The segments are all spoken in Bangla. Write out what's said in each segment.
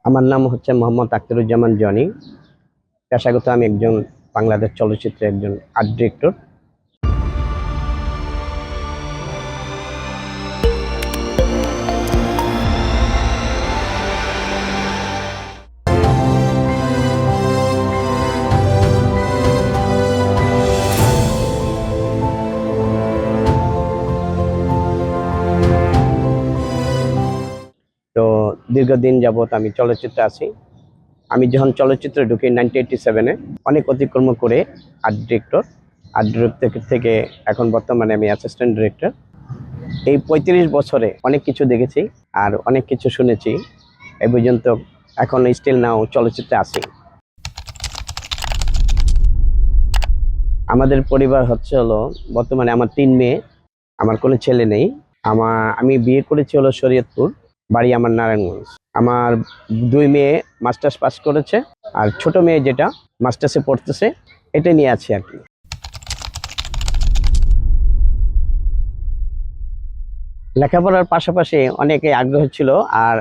আমার নাম হচ্ছে মোহাম্মদ আখতারুজ্জামান জনি। পেশাগত আমি একজন বাংলাদেশ চলচ্চিত্রের একজন আর্ট ডিরেক্টর। তো দীর্ঘদিন যাবৎ আমি চলচ্চিত্রে আছি। আমি যখন চলচ্চিত্রে ঢুকি 1987-এ, অনেক অতিক্রম করে আর্ট ডিরেক্টর থেকে এখন বর্তমানে আমি অ্যাসিস্ট্যান্ট ডিরেক্টর। এই 35 বছরে অনেক কিছু দেখেছি আর অনেক কিছু শুনেছি। এই পর্যন্ত এখন স্টিল নাও চলচ্চিত্রে আছি। আমাদের পরিবার হলো বর্তমানে আমার 3 মেয়ে, আমার কোনো ছেলে নেই। আমি বিয়ে করেছি হলো শরীয়তপুর, বাড়ি আমার নারায়ণগঞ্জ। আমার 2 মেয়ে মাস্টার্স পাস করেছে, আর ছোট মেয়ে যেটা মাস্টার্সে পড়তেছে, এটা নিয়ে আছি আর কি। লেখাপড়ার পাশাপাশি অনেকে আগ্রহ ছিল, আর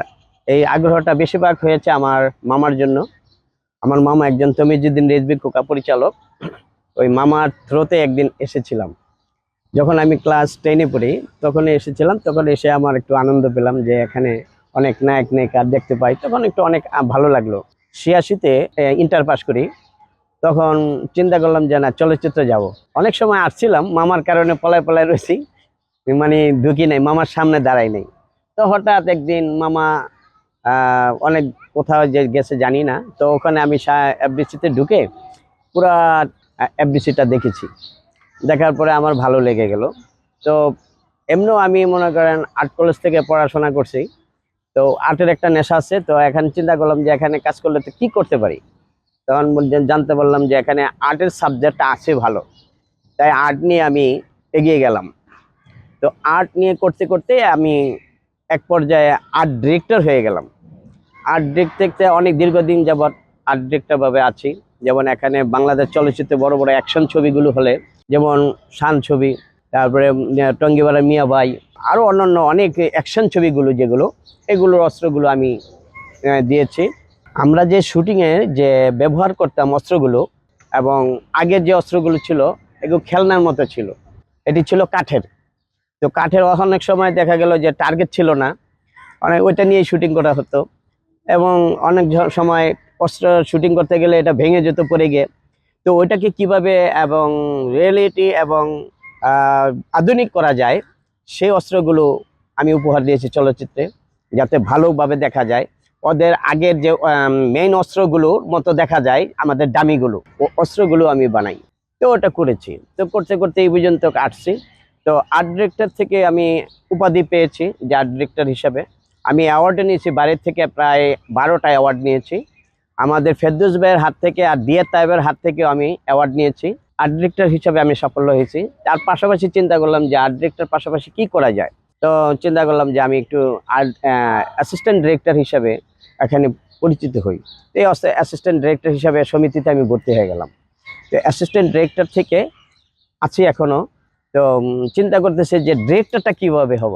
এই আগ্রহটা বেশিরভাগ হয়েছে আমার মামার জন্য। আমার মামা একজন তমিজুদ্দিন রেজবি কোকা পরিচালক। ওই মামার থ্রোতে একদিন এসেছিলাম, যখন আমি ক্লাস 10-এ পড়ি তখনই এসেছিলাম। তখন এসে আমার একটু আনন্দ পেলাম যে এখানে অনেক নায়ক নায়িকা দেখতে পাই, তখন একটু অনেক ভালো লাগলো। 86-তে ইন্টার পাস করি, তখন চিন্তা করলাম যে না, চলচ্চিত্রে যাব। অনেক সময় আসছিলাম, মামার কারণে পলায় পলায় রয়েছি, মানে ঢুকি নাই, মামার সামনে দাঁড়াই নাই। তো হঠাৎ একদিন মামা অনেক কোথাও যে গেছে জানি না, তো ওখানে আমি এফডিসিতে ঢুকে পুরা এফডিসিটা দেখেছি। দেখার পরে আমার ভালো লেগে গেল। তো এমনিও আমি মনে করেন আর্ট কলেজ থেকে পড়াশোনা করছি, তো আর্টের একটা নেশা আছে। তো এখানে চিন্তা করলাম যে এখানে কাজ করলে তো কি করতে পারি। তখন জানতে পারলাম যে এখানে আর্টের সাবজেক্ট আছে ভালো, তাই আর্ট নিয়ে আমি এগিয়ে গেলাম। তো আর্ট নিয়ে করতে করতে আমি এক পর্যায়ে আর্ট ডিরেক্টর হয়ে গেলাম। আর্ট ডিরেক্টর অনেক দীর্ঘদিন যাবৎ আর্ট ডিরেক্টর ভাবে আছি। যেমন এখানে বাংলাদেশ চলচ্চিত্রে বড় বড় অ্যাকশন ছবিগুলো হলে, যেমন শান ছবি, তারপরে টঙ্গিপাড়া মিয়া ভাই, আরও অন্যান্য অনেক অ্যাকশন ছবিগুলো যেগুলো, এগুলোর অস্ত্রগুলো আমি দিয়েছি। আমরা যে শুটিংয়ে যে ব্যবহার করতাম অস্ত্রগুলো, এবং আগের যে অস্ত্রগুলো ছিল এগুলো খেলনার মতো ছিল। এটি ছিল কাঠের। তো কাঠের অনেক সময় দেখা গেল যে টার্গেট ছিল না, অনেক ওইটা নিয়েই শুটিং করা হতো। এবং অনেক সময় অস্ত্র শুটিং করতে গেলে এটা ভেঙে যেত পড়ে গিয়ে। তো ওইটাকে কিভাবে এবং রিয়েলিটি এবং আধুনিক করা যায়, সেই অস্ত্রগুলো আমি উপহার দিয়েছি চলচ্চিত্রে, যাতে ভালোভাবে দেখা যায়। ওদের আগের যে মেইন অস্ত্রগুলোর মতো দেখা যায় আমাদের দামিগুলো, ও অস্ত্রগুলো আমি বানাই। তো ওটা করেছি। তো করতে করতে এই পর্যন্ত আসছি। তো আর্ট ডিরেক্টর থেকে আমি উপাধি পেয়েছি যে আর্ট ডিরেক্টর হিসাবে। আমি অ্যাওয়ার্ডও নিয়েছি, বাইরের থেকে প্রায় 12টা অ্যাওয়ার্ড নিয়েছি। আমাদের ফেরদৌস ভাইয়ের হাত থেকে আর দিয়ার তাইবের হাত থেকেও আমি অ্যাওয়ার্ড নিয়েছি। আর্ট ডিরেক্টর হিসাবে আমি সাফল্য হয়েছি। তার পাশাপাশি চিন্তা করলাম যে আর্ট ডিরেক্টর পাশাপাশি কি করা যায়। তো চিন্তা করলাম যে আমি একটু আর্ট অ্যাসিস্ট্যান্ট ডিরেক্টর হিসাবে এখানে পরিচিত হই। এই অ্যাসিস্ট্যান্ট ডিরেক্টর হিসাবে সমিতিতে আমি ভর্তি হয়ে গেলাম। তো অ্যাসিস্ট্যান্ট ডিরেক্টর থেকে আছি এখনো। তো চিন্তা করতেছে যে ডিরেক্টরটা কিভাবে হব,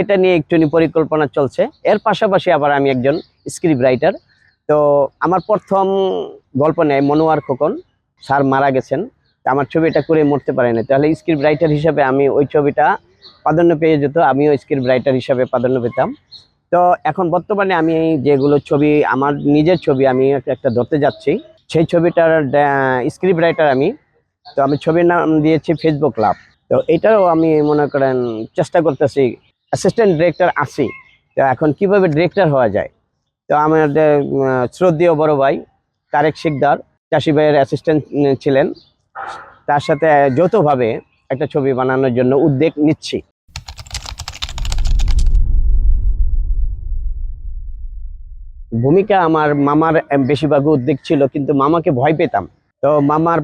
এটা নিয়ে একটু পরিকল্পনা চলছে। এর পাশাপাশি আবার আমি একজন স্ক্রিপ্ট রাইটার। তো আমার প্রথম গল্প নেয় মনোয়ার খোকন স্যার মারা গেছেন, আমার ছবিটা করে মরতে পারে না, তাহলে স্ক্রিপ্ট রাইটার হিসাবে আমি ওই ছবিটা প্রাধান্য পেয়ে যেত, আমিও স্ক্রিপ্ট রাইটার হিসাবে প্রাধান্য পেতাম। তো এখন বর্তমানে আমি যেগুলো ছবি, আমার নিজের ছবি আমি একটা ধরতে যাচ্ছি, সেই ছবিটার স্ক্রিপ্ট রাইটার আমি। তো আমি ছবির নাম দিয়েছি ফেসবুক লাভ। তো এটাও আমি মনে করেন চেষ্টা করতেছি, অ্যাসিস্ট্যান্ট ডিরেক্টর আছি। তো এখন কিভাবে ডিরেক্টর হওয়া যায়। তো আমাদের শ্রদ্ধেয় বড় ভাই তারেক শিকদার চাষি ভাইয়ের অ্যাসিস্ট্যান্ট ছিলেন, তার সাথে যৌথভাবে একটা ছবি বানানোর জন্য উদ্যোগ নিচ্ছি। ভূমিকা আমার মামার বেশিরভাগ উদ্যোগ ছিল, কিন্তু মামাকে ভয় পেতাম। তো মামার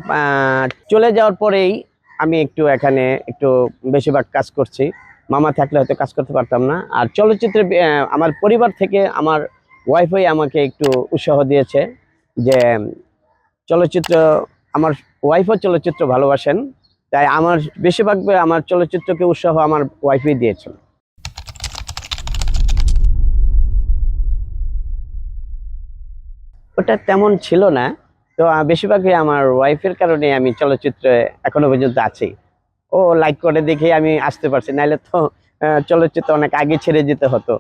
চলে যাওয়ার পরেই আমি একটু এখানে একটু বেশিরভাগ কাজ করছি। মামা থাকলে হয়তো কাজ করতে পারতাম না। আর চলচ্চিত্রে আমার পরিবার থেকে আমার ওয়াইফই আমাকে একটু উৎসাহ দিয়েছে যে চলচ্চিত্র, আমার ওয়াইফও চলচ্চিত্র ভালোবাসেন, তাই আমার বেশিরভাগ আমার চলচ্চিত্রকে উৎসাহ আমার ওয়াইফই দিয়েছেন। ওটা তেমন ছিল না। তো বেশিরভাগই আমার ওয়াইফের কারণে আমি চলচ্চিত্রে এখনো পর্যন্ত আছি। ও লাইক করে দেখে আমি আসতে পারছি, নাইলে তো চলচ্চিত্র অনেক আগে ছেড়ে যেতে হতো।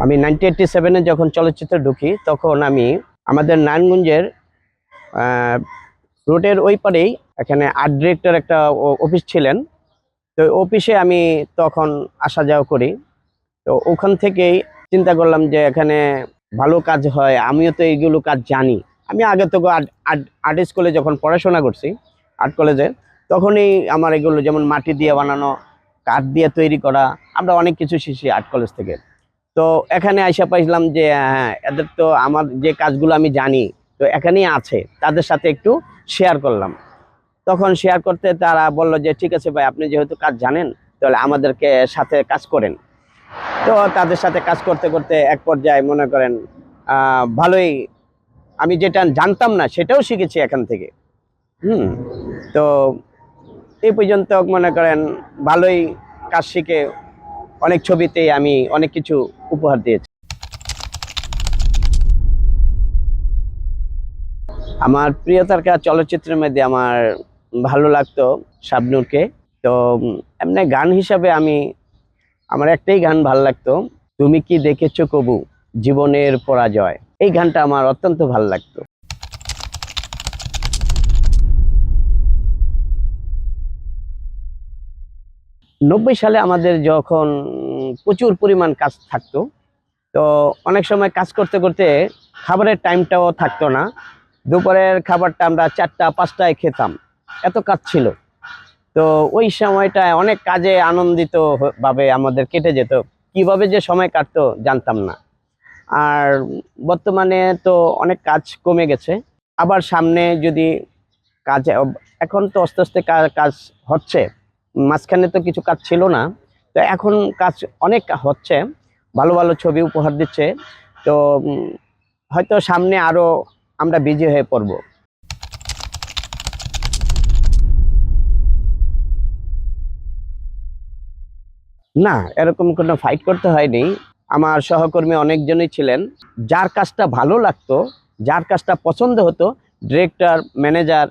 আমি 1987-এ যখন চলচ্চিত্রে ঢুকি, তখন আমি আমাদের নারায়ণগঞ্জের রোডের ওই পারেই এখানে আর্ট ডিরেক্টর একটা অফিস ছিলেন। তো অফিসে আমি তখন আসা যাওয়া করি। তো ওখান থেকেই চিন্তা করলাম যে এখানে ভালো কাজ হয়, আমিও তো এইগুলো কাজ জানি। আমি আগে তো আর্ট স্কুলে যখন পড়াশোনা করছি, আর্ট কলেজে, তখনই আমার এগুলো যেমন মাটি দিয়ে বানানো, কাঠ দিয়ে তৈরি করা, আমরা অনেক কিছু শিখি আর্ট কলেজ থেকে। তো এখানে আইসা পাইলাম যে হ্যাঁ, এদের তো আমার যে কাজগুলো আমি জানি তো এখানেই আছে, তাদের সাথে একটু শেয়ার করলাম। তখন শেয়ার করতে তারা বলল যে ঠিক আছে ভাই, আপনি যেহেতু কাজ জানেন তাহলে আমাদেরকে সাথে কাজ করেন। তো তাদের সাথে কাজ করতে করতে এক পর্যায়ে মনে করেন ভালোই, আমি যেটা জানতাম না সেটাও শিখেছি এখান থেকে। হুম। তো এই পর্যন্ত মনে করেন ভালোই কাজ শিখে অনেক ছবিতেই আমি অনেক কিছু উপহার দিয়েছি। আমার প্রিয় তারকা চলচ্চিত্রের মধ্যে আমার ভালো লাগতো শাবনূরকে। তো এমনি গান হিসাবে আমার একটাই গান ভালো লাগতো, তুমি কি দেখেছো কবু জীবনের পরাজয়। এই গানটা আমার অত্যন্ত ভালো লাগতো। 90 সালে আমাদের যখন প্রচুর পরিমাণ কাজ থাকতো, তো অনেক সময় কাজ করতে করতে খাবারের টাইমটাও থাকতো না। দুপুরের খাবারটা আমরা 4টা 5টায় খেতাম, এত কাজ ছিল। তো ওই সময়টায় অনেক কাজে আনন্দিত ভাবে আমাদের কেটে যেত, কিভাবে যে সময় কাটতো জানতাম না। আর বর্তমানে তো অনেক কাজ কমে গেছে, আবার সামনে যদি কাজ, এখন তো আস্তে আস্তে কাজ হচ্ছে, মাঝখানে তো কিছু কাজ ছিল না। তো এখন কাজ অনেক হচ্ছে, ভালো ভালো ছবি উপহার দিচ্ছে। তো হয়তো সামনে আরো আমরা বিজি হয়ে পড়বো। না, এরকম কোনো ফাইট করতে হয়নি। আমার সহকর্মী অনেকজনই ছিলেন, যার কাজটা ভালো লাগতো, যার কাজটা পছন্দ হতো, ডিরেক্টর, ম্যানেজার,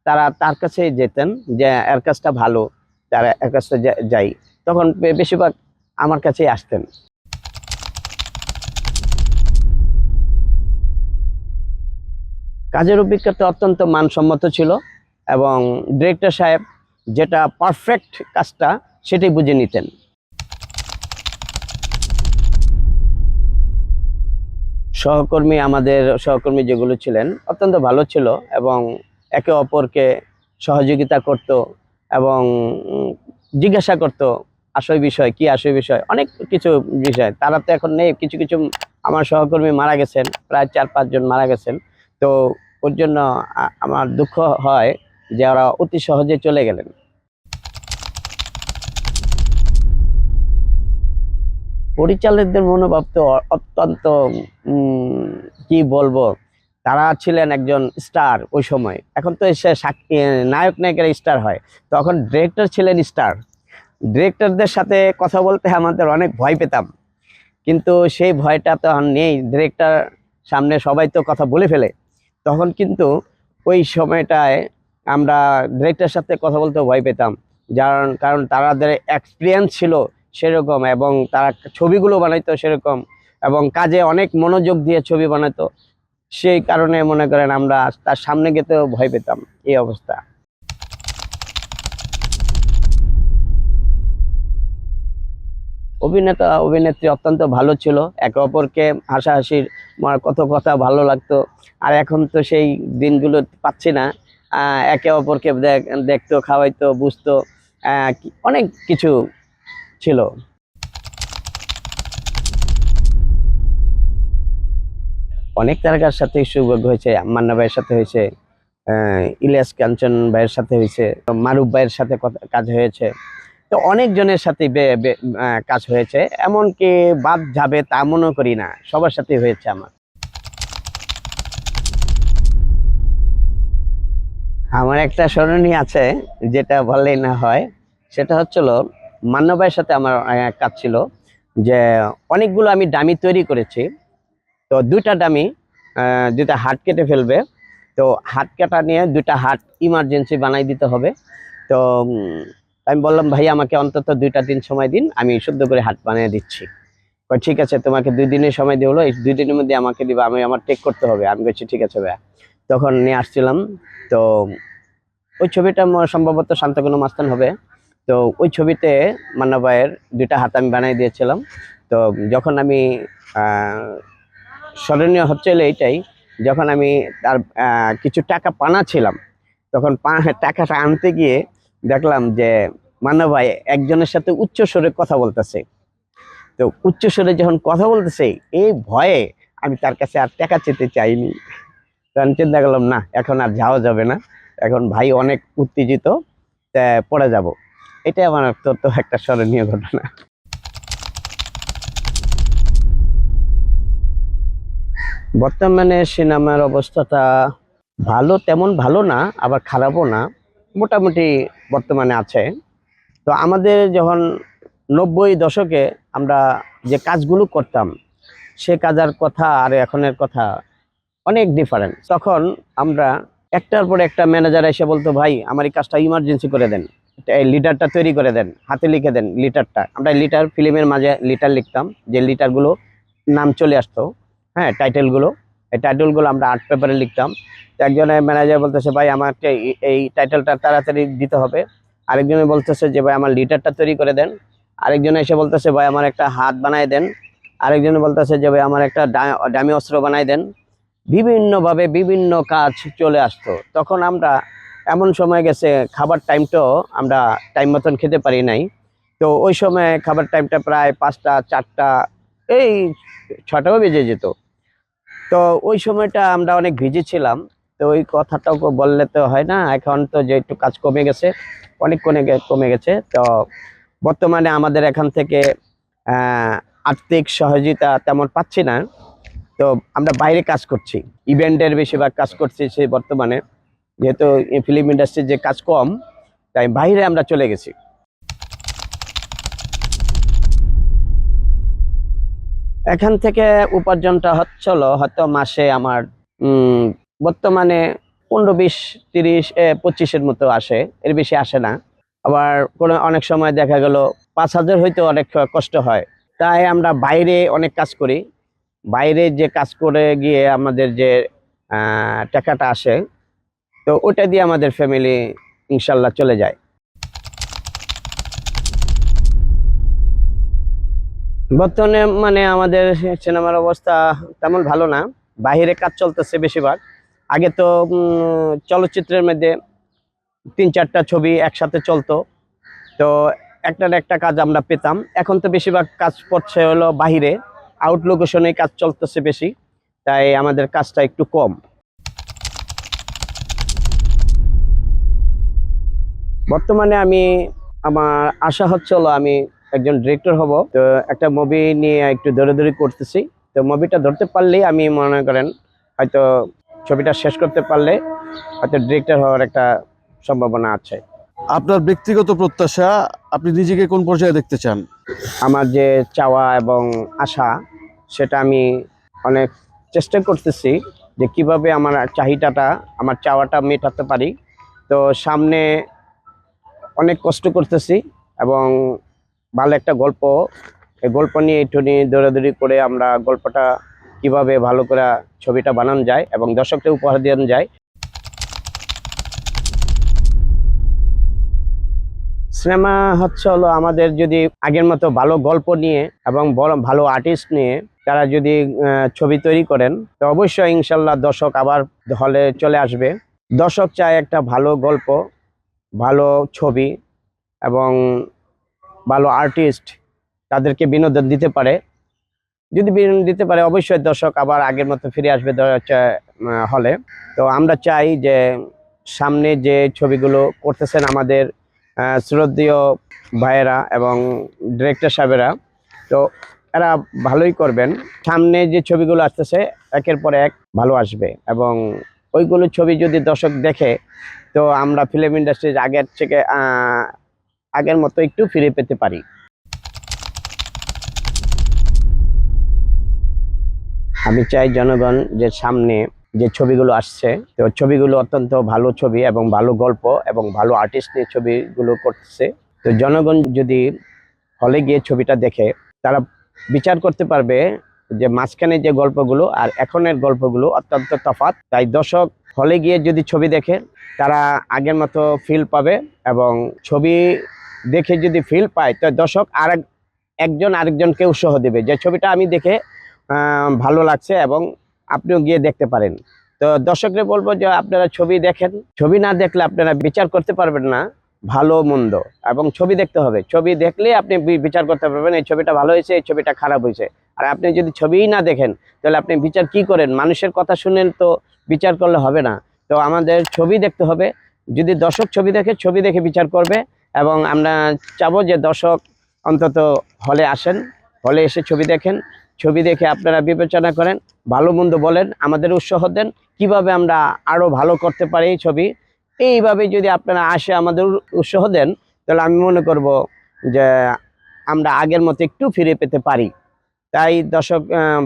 তারা তার কাছেই যেতেন যে এর কাজটা ভালো, তারা এর কাজটা যাই। তখন বেশিরভাগ আমার কাছেই আসতেন। কাজের অভিজ্ঞতা অত্যন্ত মানসম্মত ছিল, এবং ডিরেক্টর সাহেব যেটা পারফেক্ট কাজটা সেটাই বুঝে নিতেন। আমাদের সহকর্মী যেগুলো ছিলেন অত্যন্ত ভালো ছিল, এবং একে অপরকে সহযোগিতা করত, এবং জিজ্ঞাসা করত আসল বিষয় কি, আসল বিষয় অনেক কিছু বিষয়। তারা তো এখন নেই, কিছু কিছু আমার সহকর্মী মারা গেছেন, প্রায় 4-5 জন মারা গেছেন। তো ওর জন্য আমার দুঃখ হয় যে ওরা অতি সহজে চলে গেলেন। পরিচালকদের মনোভাব তো অত্যন্ত কি বলবো, তারা ছিলেন একজন স্টার ওই সময়। এখন তো এসে নায়ক নায়িকার স্টার হয়, তখন ডিরেক্টর ছিলেন স্টার। ডিরেক্টরদের সাথে কথা বলতে আমাদের অনেক ভয় পেতাম, কিন্তু সেই ভয়টা তো আর নেই। ডিরেক্টর সামনে সবাই তো কথা বলে ফেলে, তখন কিন্তু ওই সময়টায় আমরা ডিরেক্টরের সাথে কথা বলতে ভয় পেতাম। কারণ তাদের এক্সপিরিয়েন্স ছিল সেরকম, এবং তারা ছবিগুলো বানাইতো সেরকম, এবং কাজে অনেক মনোযোগ দিয়ে ছবি বানাতো। সেই কারণে মনে করেন আমরা তার সামনে গেতেও ভয় পেতাম, এই অবস্থা। অভিনেতা অভিনেত্রী অত্যন্ত ভালো ছিল, একে অপরকে হাসাহাসির কত কথা ভালো লাগতো। আর এখন তো সেই দিনগুলো পাচ্ছি না। একে অপরকে দেখতো, খাওয়াইতো, বুঝতো, অনেক কিছু ছিল। অনেক তারকার সাথে সৌভাগ্য হয়েছে, মান্না ভাইয়ের সাথে হয়েছে, ইলিয়াস কাঞ্চন ভাইয়ের সাথে হয়েছে, মারুফ ভাইয়ের সাথে কাজ হয়েছে। তো অনেকজনের সাথে কাজ হয়েছে, এমনকি বাদ যাবে তা মনে করি না, সবার সাথে হয়েছে আমার। আমার একটা স্মরণীয় আছে, যেটা বললেই না হয়। সেটা হচ্ছিল মান্না ভাইয়ের সাথে আমার কাজ ছিল যে অনেকগুলো আমি ডামি তৈরি করেছি। তো দুইটা ডামি, দুইটা হাত কেটে ফেলবে। তো হাত কাটা নিয়ে দুইটা হাত ইমার্জেন্সি বানাই দিতে হবে। তো আমি বললাম ভাই আমাকে অন্তত 2টা দিন সময় দিন, আমি শুদ্ধ করে হাত বানিয়ে দিচ্ছি। ঠিক আছে, তোমাকে 2 দিনের সময় দিয়ে হলো, এই 2 দিনের মধ্যে আমাকে দিবা, আমি আমার টেক করতে হবে। আমি বলছি ঠিক আছে ভাইয়া। তখন নিয়ে আসছিলাম। তো ওই ছবিটা সম্ভবত শান্তকুনো মাস্তান হবে। তো ওই ছবিতে মান্না ভাইয়ের 2টা হাত আমি বানিয়ে দিয়েছিলাম। তো যখন আমি স্মরণীয় হচ্ছিল এইটাই, যখন আমি তার কিছু টাকা পানাছিলাম, তখন টাকাটা আনতে গিয়ে দেখলাম যে মান্না ভাই একজনের সাথে উচ্চ স্বরে কথা বলতেছে। তো উচ্চ স্বরে যখন কথা বলতেছে, এই ভয়ে আমি তার কাছে আর টাকা চেতে চাইনি। তখন চিন্তা করলাম না, এখন আর যাওয়া যাবে না, এখন ভাই অনেক উত্তেজিত, পড়ে যাব। এটাই আমার অত্যন্ত একটা স্মরণীয় ঘটনা। বর্তমানে সিনেমার অবস্থাটা ভালো, তেমন ভালো না, আবার খারাপও না, মোটামুটি বর্তমানে আছে। তো আমাদের যখন 90 দশকে আমরা যে কাজগুলো করতাম, সে কাজের কথা আর এখনের কথা অনেক ডিফারেন্ট। তখন আমরা একটার পর একটা ম্যানেজার এসে বলতো ভাই আমার এই কাজটা ইমার্জেন্সি করে দেন, এই লিটারটা তৈরি করে দেন, হাতে লিখে দেন লিটারটা। আমরা লিটার ফিল্মের মাঝে লিটার লিখতাম, যে লিটারগুলো নাম চলে আসতো, হ্যাঁ, টাইটেলগুলো, এই টাইটেলগুলো আমরা আর্ট পেপারে লিখতাম। তো একজনের ম্যানেজার বলতেছে ভাই আমাকে এই টাইটেলটা তাড়াতাড়ি দিতে হবে। আরেকজনে বলতেছে যে ভাই আমার লিটারটা তৈরি করে দেন। আরেকজনে এসে বলতেছে ভাই আমার একটা হাত বানায় দেন। আরেকজনে বলতেছে যে ভাই আমার একটা ডামি অস্ত্র বানায় দেন। বিভিন্নভাবে বিভিন্ন কাজ চলে আসতো। তখন আমরা এমন সময় গেছে খাবার টাইমটাও আমরা টাইম মতন খেতে পারি নাই। তো ওই সময় খাবার টাইমটা প্রায় 5টা 4টা, এই 6টাও বেজে যেত। তো ওই সময়টা আমরা অনেক বিজি ছিলাম। তো ওই কথাটাও বললে তো হয় না, এখন তো যে একটু কাজ কমে গেছে, অনেক কমে গেছে। তো বর্তমানে আমাদের এখান থেকে আর্থিক সহযোগিতা তেমন পাচ্ছি না। তো আমরা বাইরে কাজ করছি, ইভেন্টের বেশিরভাগ কাজ করছি সেই বর্তমানে, যেহেতু ফিল্ম ইন্ডাস্ট্রির যে কাজ কম, তাই বাইরে আমরা চলে গেছি। এখান থেকে উপার্জনটা হচ্ছিল হয়তো মাসে আমার বর্তমানে 15, 20, 30, 25-এর মতো আসে, এর বেশি আসে না। আবার কোনো অনেক সময় দেখা গেল 5,000 হইতে অনেক কষ্ট হয়। তাই আমরা বাইরে অনেক কাজ করি। বাইরে যে কাজ করে গিয়ে আমাদের যে টাকাটা আসে, তো ওটা দিয়ে আমাদের ফ্যামিলি ইনশাল্লাহ চলে যায়। বর্তমানে মানে আমাদের সিনেমার অবস্থা তেমন ভালো না, বাইরে কাজ চলতেছে বেশিরভাগ। আগে তো চলচ্চিত্রের মধ্যে 3-4টা ছবি একসাথে চলতো, তো একটার একটা কাজ আমরা পেতাম। এখন তো বেশিরভাগ কাজ পড়ছে হলো বাহিরে, আউট লোকেশনে কাজ চলতেছে বেশি, তাই আমাদের কাজটা একটু কম। বর্তমানে আমার আশা হচ্ছে হলো আমি একজন ডিরেক্টর হব। তো একটা মুভি নিয়ে একটু দৌড়াদৌড়ি করতেছি। তো মুভিটা ধরতে পারলেই আমি মনে করেন হয়তো ছবিটা শেষ করতে পারলে হয়তো ডিরেক্টর হওয়ার একটা সম্ভাবনা আছে। আপনার ব্যক্তিগত প্রত্যাশা, আপনি নিজেকে কোন পর্যায়ে দেখতে চান? আমার যে চাওয়া এবং আশা, সেটা আমি অনেক চেষ্টা করতেছি যে কিভাবে আমার চাহিদাটা, আমার চাওয়াটা মেটাতে পারি। তো সামনে অনেক কষ্ট করতেছি এবং ভালো একটা গল্প, এই গল্প নিয়ে একটু নিয়ে দৌড়াদৌড়ি করে আমরা গল্পটা কিভাবে ভালো করে ছবিটা বানানো যায় এবং দর্শককে উপহার দেওয়া যায়। সিনেমা হচ্ছে হলো আমাদের যদি আগের মতো ভালো গল্প নিয়ে এবং ভালো আর্টিস্ট নিয়ে তারা যদি ছবি তৈরি করেন, তো অবশ্যই ইনশাল্লাহ দর্শক আবার হলে চলে আসবে। দর্শক চায় একটা ভালো গল্প, ভালো ছবি এবং ভালো আর্টিস্ট তাদেরকে বিনোদন দিতে পারে। যদি বিনোদন দিতে পারে অবশ্যই দর্শক আবার আগের মতো ফিরে আসবে হলে। তো আমরা চাই যে সামনে যে ছবিগুলো করতেছেন আমাদের শ্রদ্ধেয় ভাইয়েরা এবং ডিরেক্টর সাহেবেরা, তো এরা ভালোই করবেন। সামনে যে ছবিগুলো আসতেছে একের পর এক ভালো আসবে এবং ওইগুলো ছবি যদি দর্শক দেখে, তো আমরা ফিল্ম ইন্ডাস্ট্রির আগের থেকে আগের মতো একটু ফিরে পেতে পারি। আমি চাই জনগণ যে সামনে যে ছবিগুলো আসছে, তো ছবিগুলো অত্যন্ত ভালো ছবি এবং ভালো গল্প এবং ভালো আর্টিস্ট নিয়ে ছবিগুলো করতেছে। তো জনগণ যদি হলে গিয়ে ছবিটা দেখে, তারা বিচার করতে পারবে যে মাঝখানে যে গল্পগুলো আর এখনের গল্পগুলো অত্যন্ত তফাৎ। তাই দর্শক হলে গিয়ে যদি ছবি দেখে, তারা আগের মতো ফিল পাবে, এবং ছবি দেখে যদি ফিল পায়, তো দর্শক একজন আরেকজনকে উৎসাহ দেবে যে ছবিটা আমি দেখে ভালো লাগছে এবং আপনিও গিয়ে দেখতে পারেন। তো দর্শকদের বলবো যে আপনারা ছবি দেখেন, ছবি না দেখলে আপনারা বিচার করতে পারবেন না ভালো মন্দ, এবং ছবি দেখতে হবে। ছবি দেখলে আপনি বিচার করতে পারবেন এই ছবিটা ভালো হয়েছে, এই ছবিটা খারাপ হয়েছে। আর আপনি যদি ছবিই না দেখেন, তাহলে আপনি বিচার কি করেন? মানুষের কথা শুনেন তো বিচার করলে হবে না। তো আমাদের ছবি দেখতে হবে। যদি দর্শক ছবি দেখে, ছবি দেখে বিচার করবে। এবং আমরা চাবো যে দর্শক অন্তত হলে আসেন, হলে এসে ছবি দেখেন, ছবি দেখে আপনারা বিবেচনা করেন, ভালো মন্দ বলেন, আমাদের উৎসাহ দেন কিভাবে আমরা আরো ভালো করতে পারি ছবি। এইভাবে যদি আপনারা আসে আমাদের উৎসাহ দেন, তাহলে আমি মনে করব যে আমরা আগের মতো একটু ফিরে পেতে পারি। তাই দর্শক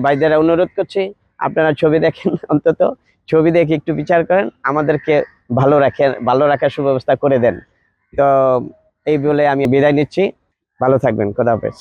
ভাইদেরা অনুরোধ করছি, আপনারা ছবি দেখেন, অন্তত ছবি দেখে একটু বিচার করেন, আমাদেরকে ভালো রাখার সুব্যবস্থা করে দেন। তো এই বলে আমি বিদায় নিচ্ছি। ভালো থাকবেন। খোদা হাফেজ।